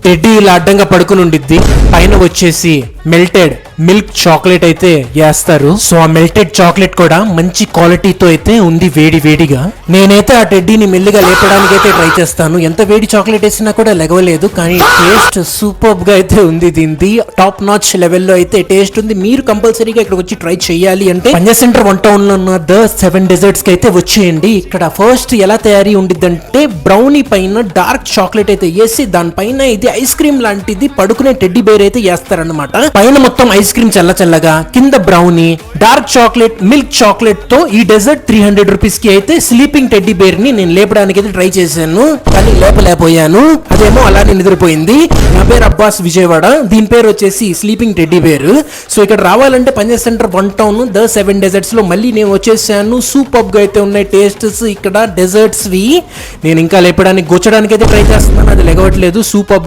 Teddy ఇలా అడ్డంగా పడుకుని ఉండిద్ది, పైన వచ్చేసి మెల్టెడ్ మిల్క్ చాక్లెట్ అయితే వేస్తారు. సో ఆ మెల్టెడ్ చాక్లెట్ కూడా మంచి క్వాలిటీతో అయితే ఉంది వేడి వేడిగా. నేనైతే ఆ టెడ్డీని మెల్లిగా లేపడానికి అయితే ట్రై చేస్తాను. ఎంత వేడి చాక్లెట్ వేసినా కూడా లెగవలేదు, కానీ టేస్ట్ సూపర్ గా అయితే ఉంది. దీనిది టాప్ నాచ్ లెవెల్లో అయితే టేస్ట్ ఉంది. మీరు కంపల్సరీగా ఇక్కడ వచ్చి ట్రై చేయాలి అంటే పంజా సెంటర్ 1 టౌన్ లో ఉన్న ద 7 డెజర్ట్స్ కి అయితే వచ్చేయండి. ఇక్కడ ఫస్ట్ ఎలా తయారీ ఉండిద్దంటే బ్రౌనీ పైన డార్క్ చాక్లెట్ అయితే వేసి దానిపైన ఇది ఐస్ క్రీమ్ లాంటిది పడుకునే టెడ్డీ బేర్ అయితే వేస్తారనమాట. పైన మొత్తం ఐస్ క్రీమ్ చల్ల చల్లగా, కింద brownie, dark chocolate, milk chocolate తో ఈ డెజర్ట్ 300 రూపీస్ కి అయితే స్లీపింగ్ టెడ్డీ బేర్ ని నేను లేపడానికి అయితే ట్రై చేశాను, కానీ లేపలేకపోయాను. అదేమో అలానే నిద్రపోయింది. నా పేరు అబ్బాస్ విజయవాడ, దీని పేరు వచ్చేసి స్లీపింగ్ టెడ్డీ బేర్. సో ఇక్కడ రావాలంటే పంజా సెంటర్ 1 టౌన్ ద 7 డెజర్ట్స్ లో మళ్ళీ నేను వచ్చేసాను. సూపర్ గా అయితే ఉన్నాయి టేస్ట్స్ ఇక్కడ డెజర్ట్స్ వి. నేను ఇంకా లేపడానికి గుచ్చడానికి అయితే ట్రై చేస్తున్నాను, అది లెగవట్లేదు. సూపర్ గా